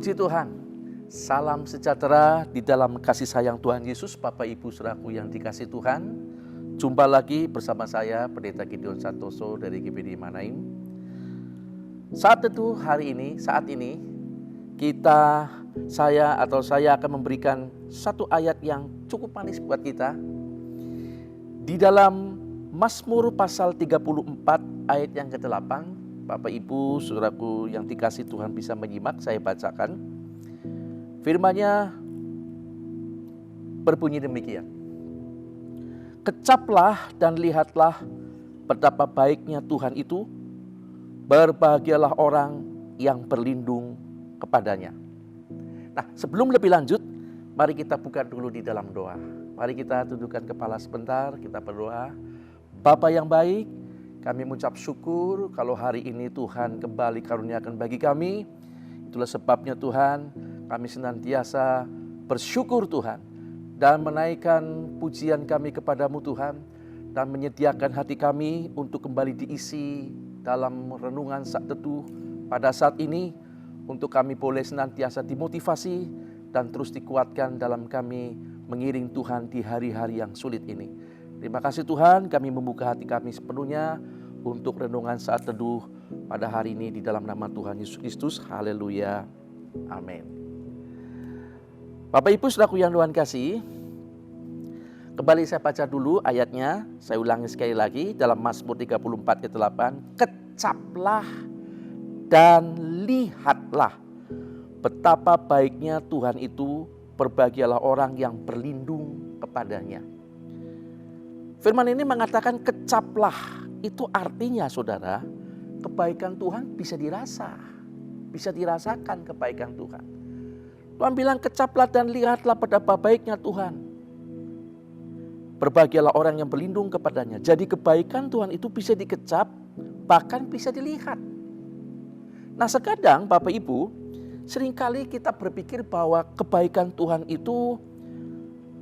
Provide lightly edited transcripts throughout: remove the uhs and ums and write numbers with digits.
Puji Tuhan, salam sejahtera di dalam kasih sayang Tuhan Yesus, Bapak Ibu Saudaraku yang dikasih Tuhan. Jumpa lagi bersama saya, Pendeta Gideon Santoso dari GBD Manaim. Saat ini, saya akan memberikan satu ayat yang cukup manis buat kita. Di dalam Mazmur pasal 34 ayat yang ke-8, Bapak Ibu Saudaraku yang dikasih Tuhan bisa menyimak, saya bacakan. Firman-Nya berbunyi demikian. Kecaplah dan lihatlah betapa baiknya Tuhan itu, berbahagialah orang yang berlindung kepadanya. Nah, sebelum lebih lanjut, mari kita buka dulu di dalam doa. Mari kita tundukkan kepala sebentar, kita berdoa. Bapa yang baik, kami mengucap syukur kalau hari ini Tuhan kembali karuniakan bagi kami. Itulah sebabnya Tuhan, kami senantiasa bersyukur Tuhan dan menaikkan pujian kami kepadamu Tuhan, dan menyediakan hati kami untuk kembali diisi dalam renungan saat teduh pada saat ini, untuk kami boleh senantiasa dimotivasi dan terus dikuatkan dalam kami mengiring Tuhan di hari-hari yang sulit ini. Terima kasih Tuhan, kami membuka hati kami sepenuhnya untuk renungan saat teduh pada hari ini di dalam nama Tuhan Yesus Kristus. Haleluya. Amin. Bapak Ibu Saudaraku yang Tuhan kasih, kembali saya baca dulu ayatnya. Saya ulangi sekali lagi dalam Mazmur 34 ayat 8. Kecaplah dan lihatlah betapa baiknya Tuhan itu, berbahagialah orang yang berlindung kepadanya. Firman ini mengatakan kecaplah, itu artinya saudara, kebaikan Tuhan bisa dirasa, bisa dirasakan kebaikan Tuhan. Tuhan bilang kecaplah dan lihatlah betapa baiknya Tuhan, berbahagialah orang yang berlindung kepadanya. Jadi kebaikan Tuhan itu bisa dikecap, bahkan bisa dilihat. Nah sekadang Bapak Ibu, seringkali kita berpikir bahwa kebaikan Tuhan itu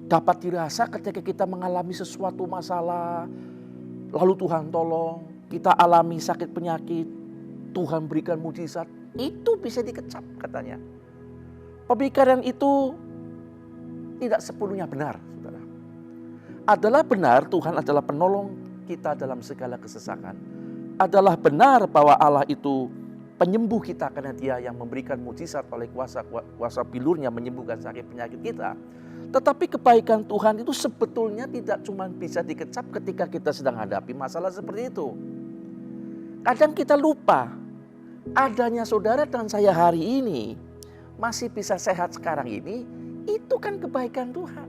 dapat dirasa ketika kita mengalami sesuatu masalah, lalu Tuhan tolong, kita alami sakit penyakit, Tuhan berikan mujizat, itu bisa dikecap katanya. Pemikiran itu tidak sepenuhnya benar, saudara. Adalah benar Tuhan adalah penolong kita dalam segala kesesakan. Adalah benar bahwa Allah itu penyembuh kita karena Dia yang memberikan mujizat oleh kuasa bilurnya menyembuhkan sakit penyakit kita. Tetapi kebaikan Tuhan itu sebetulnya tidak cuma bisa dikecap ketika kita sedang hadapi masalah seperti itu. Kadang kita lupa adanya saudara dan saya hari ini masih bisa sehat sekarang ini, itu kan kebaikan Tuhan.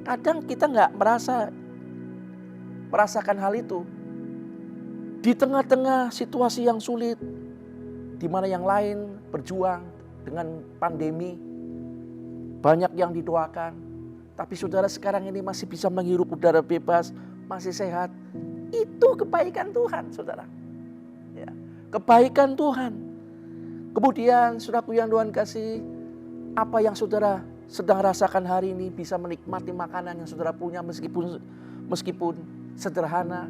Kadang kita nggak merasakan hal itu. Di tengah-tengah situasi yang sulit, di mana yang lain berjuang dengan pandemi, banyak yang didoakan, tapi saudara sekarang ini masih bisa menghirup udara bebas, masih sehat. Itu kebaikan Tuhan, saudara. Ya, kebaikan Tuhan. Kemudian, saudaraku yang Tuhan kasih, apa yang saudara sedang rasakan hari ini, bisa menikmati makanan yang saudara punya meskipun sederhana.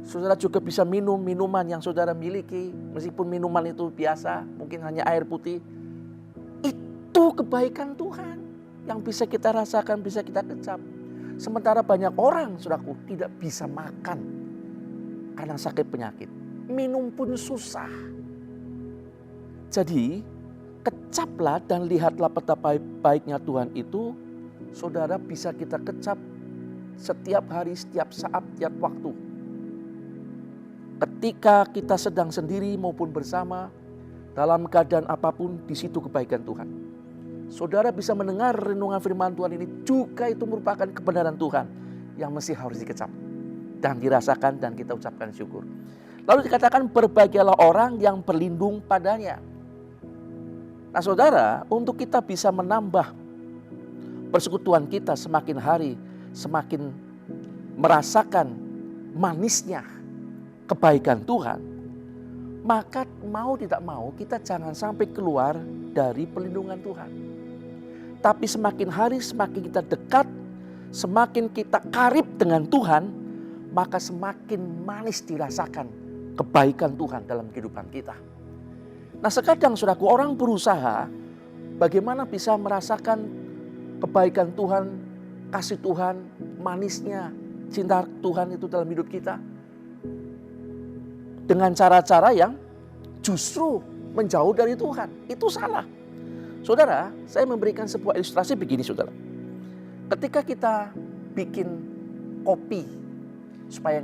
Saudara juga bisa minum minuman yang saudara miliki, meskipun minuman itu biasa, mungkin hanya air putih. Itu kebaikan Tuhan yang bisa kita rasakan, bisa kita kecap. Sementara banyak orang, saudaraku, tidak bisa makan karena sakit penyakit. Minum pun susah. Jadi, kecaplah dan lihatlah betapa baiknya Tuhan itu, saudara bisa kita kecap setiap hari, setiap saat, setiap waktu. Ketika kita sedang sendiri maupun bersama, dalam keadaan apapun, di situ kebaikan Tuhan. Saudara bisa mendengar renungan firman Tuhan ini, juga itu merupakan kebenaran Tuhan yang mesti harus dikecap dan dirasakan dan kita ucapkan syukur. Lalu dikatakan berbahagialah orang yang berlindung padanya. Nah saudara, untuk kita bisa menambah persekutuan kita semakin hari, semakin merasakan manisnya kebaikan Tuhan, maka mau tidak mau kita jangan sampai keluar dari perlindungan Tuhan. Tapi semakin hari semakin kita dekat, semakin kita karib dengan Tuhan, maka semakin manis dirasakan kebaikan Tuhan dalam kehidupan kita. Nah, sekadang saudaraku, orang berusaha bagaimana bisa merasakan kebaikan Tuhan, kasih Tuhan, manisnya cinta Tuhan itu dalam hidup kita. Dengan cara-cara yang justru menjauh dari Tuhan. Itu salah. Saudara, saya memberikan sebuah ilustrasi begini saudara. Ketika kita bikin kopi, supaya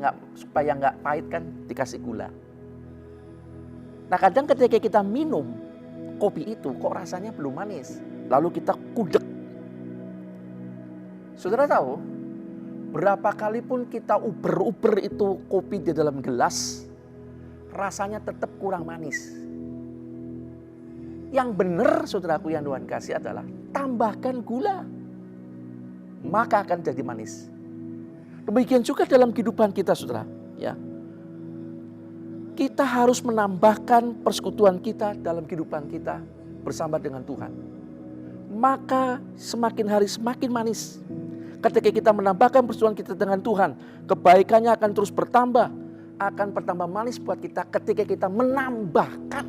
nggak pahit kan dikasih gula. Nah kadang ketika kita minum kopi itu kok rasanya belum manis. Lalu kita kudek. Saudara tahu, berapa kali pun kita uber-uber itu kopi di dalam gelas, rasanya tetap kurang manis. Yang benar saudaraku yang Tuhan kasih adalah tambahkan gula, maka akan jadi manis. Demikian juga dalam kehidupan kita saudara. Ya. Kita harus menambahkan persekutuan kita dalam kehidupan kita bersama dengan Tuhan. Maka semakin hari semakin manis. Ketika kita menambahkan persekutuan kita dengan Tuhan, kebaikannya akan terus bertambah. Akan bertambah manis buat kita ketika kita menambahkan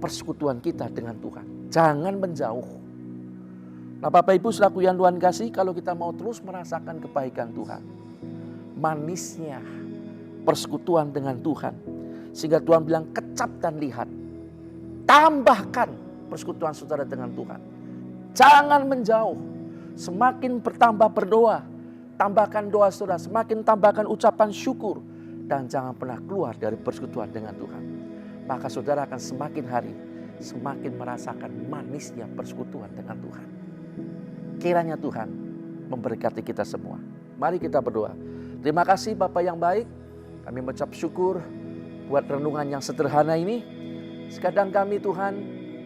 persekutuan kita dengan Tuhan. Jangan menjauh. Nah Bapak Ibu selaku yang Tuhan kasih, kalau kita mau terus merasakan kebaikan Tuhan, manisnya persekutuan dengan Tuhan, sehingga Tuhan bilang kecap dan lihat, tambahkan persekutuan saudara dengan Tuhan. Jangan menjauh, semakin bertambah berdoa, tambahkan doa saudara, semakin tambahkan ucapan syukur, dan jangan pernah keluar dari persekutuan dengan Tuhan. Maka saudara akan semakin hari semakin merasakan manisnya persekutuan dengan Tuhan. Kiranya Tuhan memberkati kita semua. Mari kita berdoa. Terima kasih Bapa yang baik. Kami mengucap syukur buat renungan yang sederhana ini. Sekadang kami Tuhan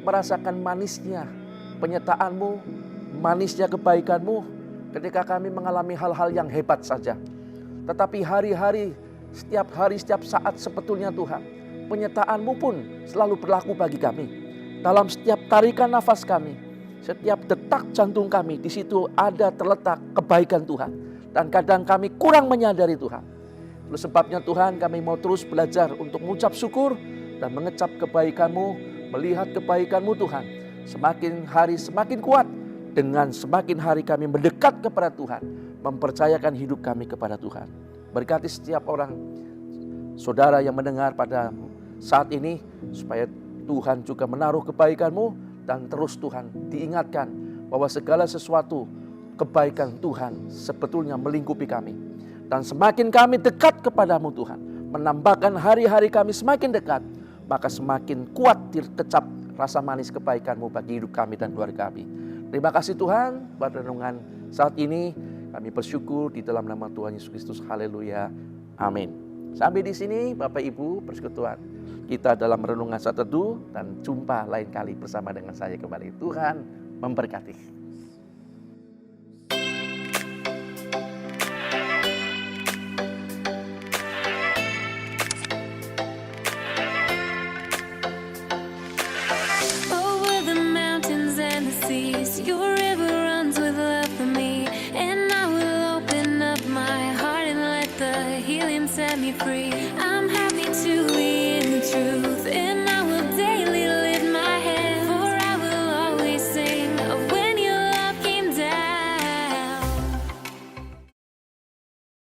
merasakan manisnya penyertaan-Mu, manisnya kebaikan-Mu ketika kami mengalami hal-hal yang hebat saja. Tetapi hari-hari, setiap saat sebetulnya Tuhan, penyertaan-Mu pun selalu berlaku bagi kami. Dalam setiap tarikan nafas kami, setiap detak jantung kami, di situ ada terletak kebaikan Tuhan. Dan kadang kami kurang menyadari Tuhan. Oleh sebabnya Tuhan kami mau terus belajar untuk mengucap syukur dan mengecap kebaikan-Mu, melihat kebaikan-Mu Tuhan. Semakin hari semakin kuat, dengan semakin hari kami mendekat kepada Tuhan, mempercayakan hidup kami kepada Tuhan. Berkati setiap orang, saudara yang mendengar pada saat ini, supaya Tuhan juga menaruh kebaikan-Mu dan terus Tuhan diingatkan bahwa segala sesuatu kebaikan Tuhan sebetulnya melingkupi kami. Dan semakin kami dekat kepadamu Tuhan, menambahkan hari-hari kami semakin dekat, maka semakin kuat terkecap rasa manis kebaikan-Mu bagi hidup kami dan keluarga kami. Terima kasih Tuhan buat renungan saat ini. Kami bersyukur di dalam nama Tuhan Yesus Kristus. Haleluya. Amin. Sampai di sini Bapak Ibu persekutuan kita dalam renungan saat teduh, dan jumpa lain kali bersama dengan saya kembali. Tuhan memberkati. Your river runs with love for me, and I will open up my heart and let the healing set me free.